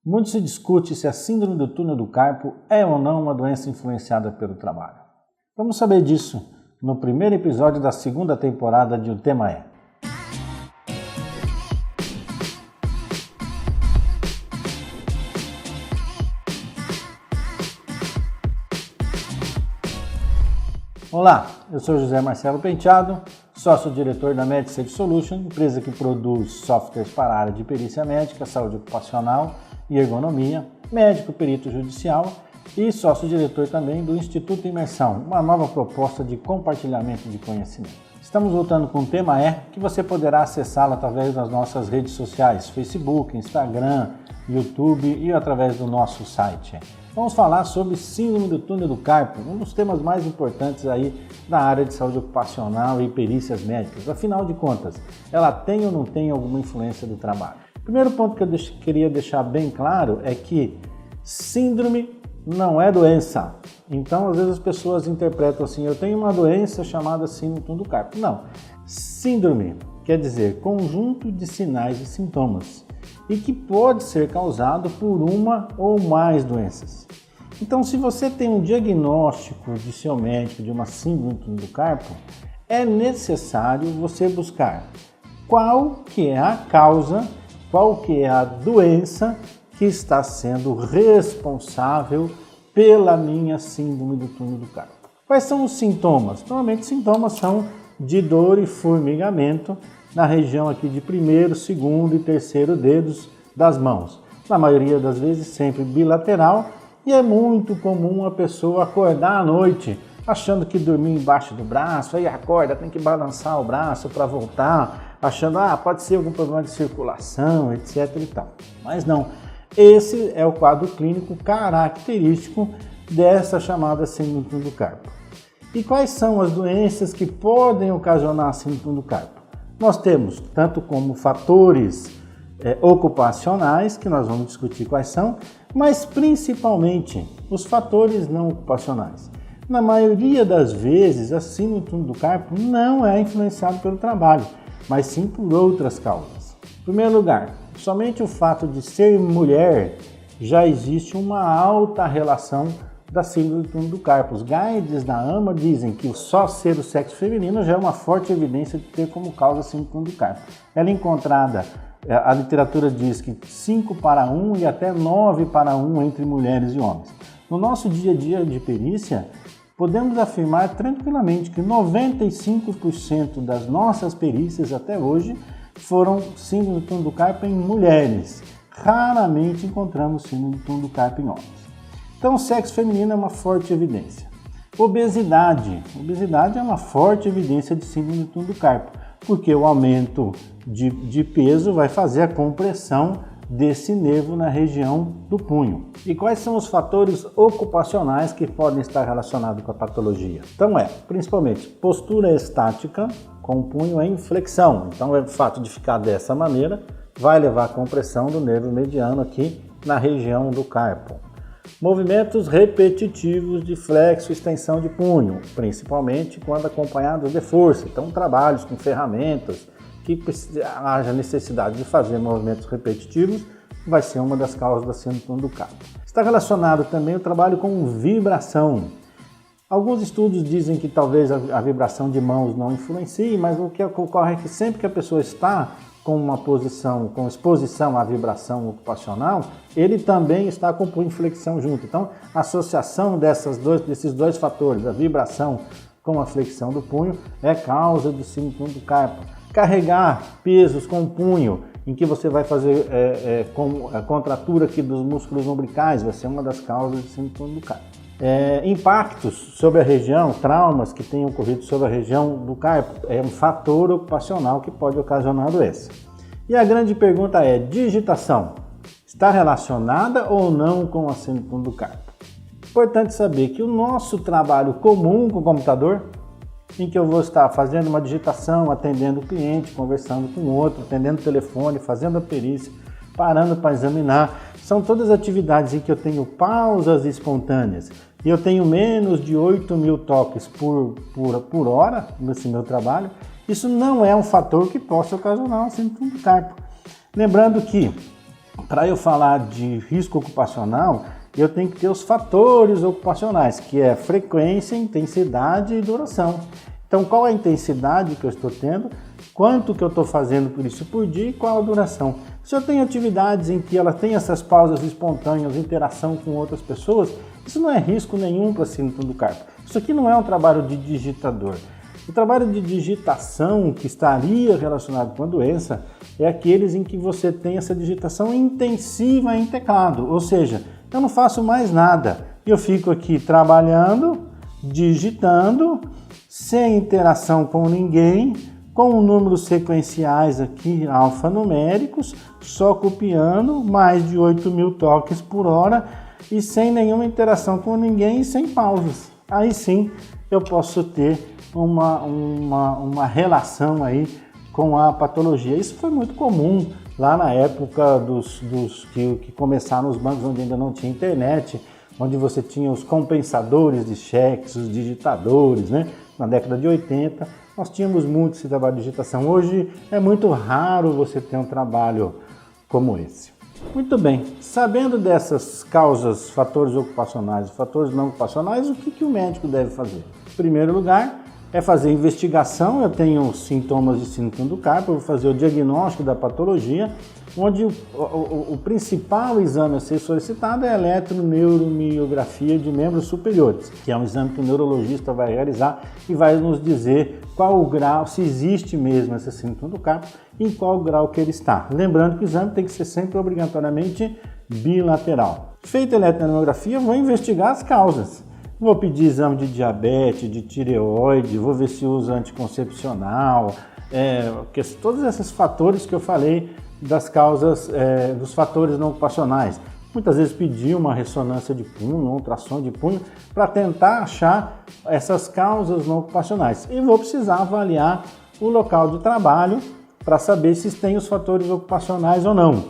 Muito se discute se a síndrome do túnel do carpo é ou não uma doença influenciada pelo trabalho. Vamos saber disso no primeiro episódio da segunda temporada de O Tema É. Olá, eu sou José Marcelo Penteado, sócio-diretor da MedSafe Solution, empresa que produz softwares para a área de perícia médica, saúde ocupacional e ergonomia, médico perito judicial e sócio-diretor também do Instituto Imersão, uma nova proposta de compartilhamento de conhecimento. Estamos voltando com o Tema É, que você poderá acessá-lo através das nossas redes sociais, Facebook, Instagram, YouTube e através do nosso site. Vamos falar sobre síndrome do túnel do carpo, um dos temas mais importantes aí da área de saúde ocupacional e perícias médicas. Afinal de contas, ela tem ou não tem alguma influência do trabalho? O primeiro ponto que eu queria deixar bem claro é que síndrome não é doença. Então, às vezes as pessoas interpretam assim, eu tenho uma doença chamada síndrome do túnel do carpo. Não. Síndrome quer dizer conjunto de sinais e sintomas e que pode ser causado por uma ou mais doenças. Então, se você tem um diagnóstico de seu médico de uma síndrome do túnel do carpo, é necessário você buscar qual que é a causa, qual que é a doença que está sendo responsável pela minha síndrome do túnel do carpo. Quais são os sintomas? Normalmente os sintomas são de dor e formigamento na região aqui de primeiro, segundo e terceiro dedos das mãos. Na maioria das vezes sempre bilateral, e é muito comum a pessoa acordar à noite achando que dormiu embaixo do braço, aí acorda, tem que balançar o braço para voltar, achando, pode ser algum problema de circulação, etc e tal. Mas não, esse é o quadro clínico característico dessa chamada síndrome do túnel do carpo. E quais são as doenças que podem ocasionar a síndrome do túnel do carpo? Nós temos tanto como fatores ocupacionais, que nós vamos discutir quais são, mas principalmente os fatores não ocupacionais. Na maioria das vezes, a síndrome do túnel do carpo não é influenciada pelo trabalho, mas sim por outras causas. Em primeiro lugar, somente o fato de ser mulher já existe uma alta relação da síndrome do túnel do carpo. Os guides da AMA dizem que só ser o sexo feminino já é uma forte evidência de ter como causa a síndrome do túnel do carpo. Ela é encontrada, a literatura diz que 5:1 e até 9:1 entre mulheres e homens. No nosso dia a dia de perícia, podemos afirmar tranquilamente que 95% das nossas perícias até hoje foram síndrome do túnel do carpo em mulheres. Raramente encontramos síndrome do túnel do carpo em homens. Então, o sexo feminino é uma forte evidência. Obesidade. Obesidade é uma forte evidência de síndrome do túnel do carpo, porque o aumento de peso vai fazer a compressão desse nervo na região do punho. E quais são os fatores ocupacionais que podem estar relacionados com a patologia? Então principalmente postura estática com o punho em flexão. Então o fato de ficar dessa maneira vai levar à compressão do nervo mediano aqui na região do carpo. Movimentos repetitivos de flexo e extensão de punho, principalmente quando acompanhados de força. Então trabalhos com ferramentas que haja necessidade de fazer movimentos repetitivos, vai ser uma das causas da síndrome do túnel do carpo. Está relacionado também o trabalho com vibração. Alguns estudos dizem que talvez a vibração de mãos não influencie, mas o que ocorre é que sempre que a pessoa está com uma posição, com exposição à vibração ocupacional, ele também está com o punho em flexão junto. Então, a associação desses dois fatores, a vibração com a flexão do punho, é causa do síndrome do túnel do carpo. Carregar pesos com o punho, em que você vai fazer com a contratura aqui dos músculos umbilicais, vai ser uma das causas do síndrome do túnel do carpo. Impactos sobre a região, traumas que tenham ocorrido sobre a região do carpo, é um fator ocupacional que pode ocasionar a doença. E a grande pergunta é, digitação, está relacionada ou não com a síndrome do túnel do carpo? Importante saber que o nosso trabalho comum com o computador, em que eu vou estar fazendo uma digitação, atendendo o cliente, conversando com o outro, atendendo o telefone, fazendo a perícia, parando para examinar. São todas atividades em que eu tenho pausas espontâneas e eu tenho menos de 8.000 toques por hora nesse meu trabalho. Isso não é um fator que possa ocasionar um síndrome do carpo. Lembrando que para eu falar de risco ocupacional, eu tenho que ter os fatores ocupacionais, que é frequência, intensidade e duração. Então, qual é a intensidade que eu estou tendo, quanto que eu estou fazendo por isso por dia e qual a duração. Se eu tenho atividades em que ela tem essas pausas espontâneas, interação com outras pessoas, isso não é risco nenhum para a síndrome do carpo. Isso aqui não é um trabalho de digitador. O trabalho de digitação que estaria relacionado com a doença é aqueles em que você tem essa digitação intensiva em teclado, ou seja, eu não faço mais nada, eu fico aqui trabalhando, digitando, sem interação com ninguém, com números sequenciais aqui alfanuméricos, só copiando, mais de 8.000 toques por hora e sem nenhuma interação com ninguém e sem pausas. Aí sim eu posso ter uma relação aí com a patologia. Isso foi muito comum lá na época dos que começaram os bancos onde ainda não tinha internet, onde você tinha os compensadores de cheques, os digitadores, né? Na década de 80, nós tínhamos muito esse trabalho de digitação. Hoje é muito raro você ter um trabalho como esse. Muito bem, sabendo dessas causas, fatores ocupacionais e fatores não ocupacionais, o que o médico deve fazer? Em primeiro lugar, é fazer investigação. Eu tenho sintomas de síndrome do carpo, eu vou fazer o diagnóstico da patologia, onde o principal exame a ser solicitado é a eletroneuromiografia de membros superiores, que é um exame que o neurologista vai realizar e vai nos dizer qual o grau, se existe mesmo essa síndrome do carpo e em qual grau que ele está. Lembrando que o exame tem que ser sempre obrigatoriamente bilateral. Feita a eletroneuromiografia, eu vou investigar as causas. Vou pedir exame de diabetes, de tireoide, vou ver se usa anticoncepcional, todos esses fatores que eu falei das causas, dos fatores não ocupacionais. Muitas vezes pedir uma ressonância de punho, um ultrassom de punho, para tentar achar essas causas não ocupacionais. E vou precisar avaliar o local de trabalho para saber se tem os fatores ocupacionais ou não.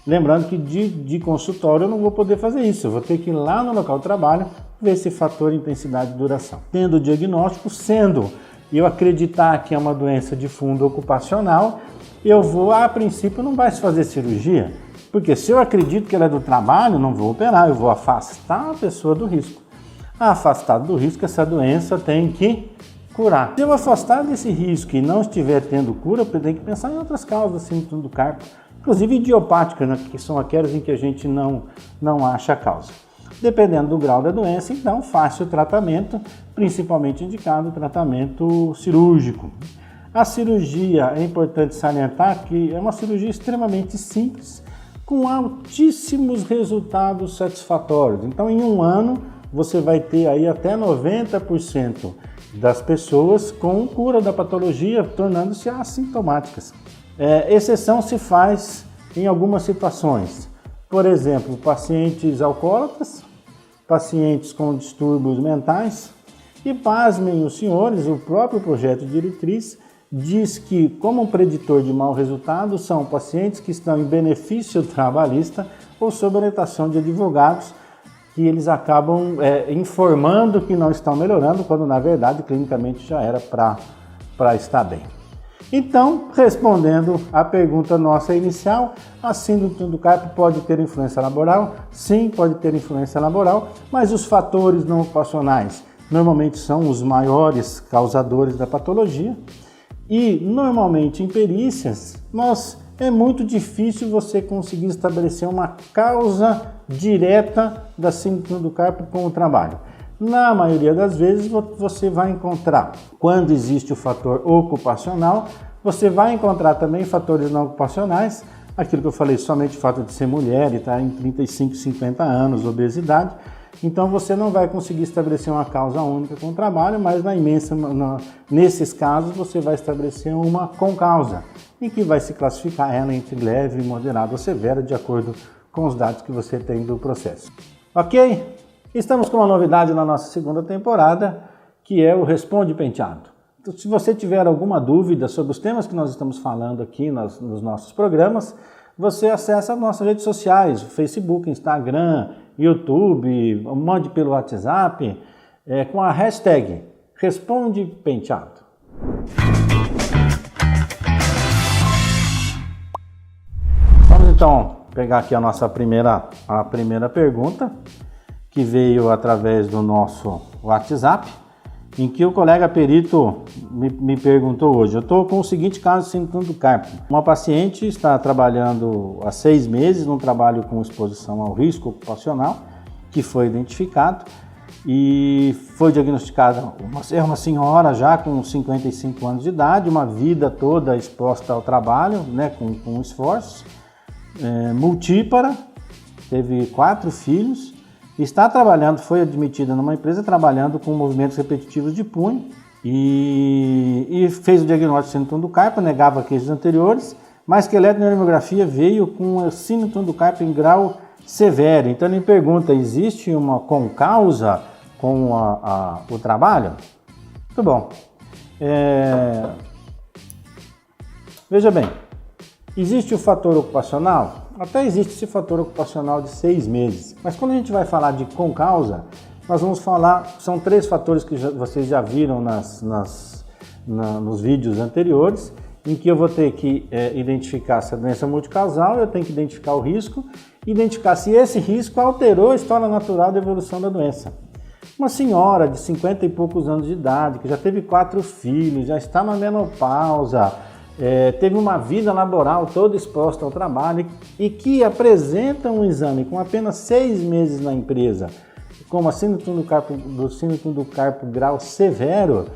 Lembrando que de consultório eu não vou poder fazer isso, eu vou ter que ir lá no local de trabalho ver esse fator intensidade e duração. Tendo o diagnóstico, eu acreditar que é uma doença de fundo ocupacional, eu vou, a princípio, não vai se fazer cirurgia, porque se eu acredito que ela é do trabalho, não vou operar, eu vou afastar a pessoa do risco. Afastado do risco, essa doença tem que curar. Se eu afastar desse risco e não estiver tendo cura, eu tenho que pensar em outras causas, síndrome do carpo, inclusive idiopáticas, né, que são aquelas em que a gente não acha a causa. Dependendo do grau da doença, então faça o tratamento, principalmente indicado o tratamento cirúrgico. A cirurgia, é importante salientar que é uma cirurgia extremamente simples, com altíssimos resultados satisfatórios. Então, em um ano, você vai ter aí até 90% das pessoas com cura da patologia, tornando-se assintomáticas. Exceção se faz em algumas situações. Por exemplo, pacientes alcoólatras, pacientes com distúrbios mentais e, pasmem os senhores, o próprio projeto diretriz diz que, como um preditor de mau resultado, são pacientes que estão em benefício trabalhista ou sob orientação de advogados, que eles acabam informando que não estão melhorando, quando na verdade clinicamente já era para estar bem. Então, respondendo à pergunta nossa inicial, a síndrome do carpo pode ter influência laboral? Sim, pode ter influência laboral, mas os fatores não ocupacionais normalmente são os maiores causadores da patologia e, normalmente, em perícias, é muito difícil você conseguir estabelecer uma causa direta da síndrome do carpo com o trabalho. Na maioria das vezes você vai encontrar, quando existe o fator ocupacional, você vai encontrar também fatores não ocupacionais, aquilo que eu falei, somente o fato de ser mulher e estar em 35, 50 anos, obesidade. Então você não vai conseguir estabelecer uma causa única com o trabalho, mas nesses casos você vai estabelecer uma concausa, em que vai se classificar ela entre leve, moderada ou severa, de acordo com os dados que você tem do processo. Ok? Estamos com uma novidade na nossa segunda temporada, que é o Responde Penteado. Então, se você tiver alguma dúvida sobre os temas que nós estamos falando aqui nos nossos programas, você acessa as nossas redes sociais, Facebook, Instagram, YouTube, mande pelo WhatsApp, com a hashtag Responde Penteado. Vamos então pegar aqui a nossa primeira pergunta, que veio através do nosso WhatsApp, em que o colega perito me perguntou hoje: eu estou com o seguinte caso de síndrome do carpo. Uma paciente está trabalhando há 6 meses num trabalho com exposição ao risco ocupacional, que foi identificado, e foi diagnosticada uma senhora já com 55 anos de idade, uma vida toda exposta ao trabalho, né, com esforços, multípara, teve 4 filhos, está trabalhando, foi admitida numa empresa trabalhando com movimentos repetitivos de punho e fez o diagnóstico de síndrome do carpo, negava queixas anteriores, mas que a eletroneurografia veio com a síndrome do carpo em grau severo. Então ele me pergunta: existe uma concausa com o trabalho? Muito bom. Veja bem, existe o fator ocupacional? Até existe esse fator ocupacional de 6 meses, mas quando a gente vai falar de concausa, nós vamos falar, são 3 fatores que vocês já viram nos vídeos anteriores, em que eu vou ter que identificar se a doença é multicausal, eu tenho que identificar o risco, identificar se esse risco alterou a história natural da evolução da doença. Uma senhora de 50 e poucos anos de idade, que já teve 4 filhos, já está na menopausa, teve uma vida laboral toda exposta ao trabalho e que apresenta um exame com apenas 6 meses na empresa, como a síndrome do carpo grau severo,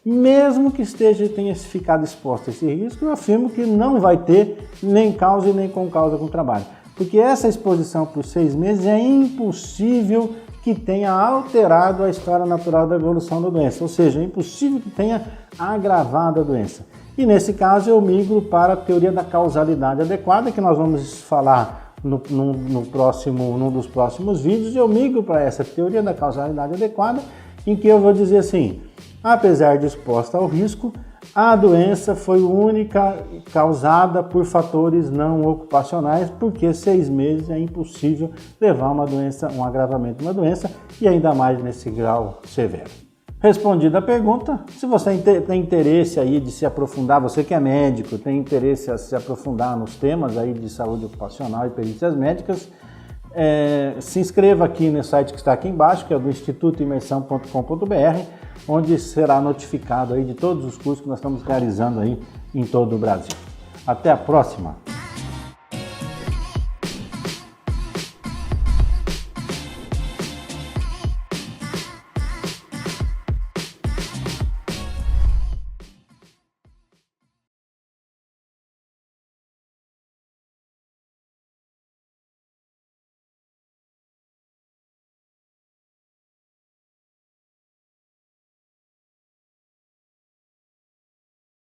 mesmo que tenha ficado exposto a esse risco, eu afirmo que não vai ter nem causa e nem concausa com o trabalho. Porque essa exposição por 6 meses é impossível que tenha alterado a história natural da evolução da doença, ou seja, é impossível que tenha agravado a doença. E nesse caso eu migro para a teoria da causalidade adequada, que nós vamos falar num dos próximos vídeos. Eu migro para essa teoria da causalidade adequada, em que eu vou dizer assim: apesar de exposta ao risco, a doença foi única causada por fatores não ocupacionais, porque 6 meses é impossível levar um agravamento de uma doença, e ainda mais nesse grau severo. Respondida a pergunta, se você tem interesse aí de se aprofundar, você que é médico, tem interesse a se aprofundar nos temas aí de saúde ocupacional e perícias médicas, se inscreva aqui no site que está aqui embaixo, que é do institutoimersão.com.br, onde será notificado aí de todos os cursos que nós estamos realizando aí em todo o Brasil. Até a próxima!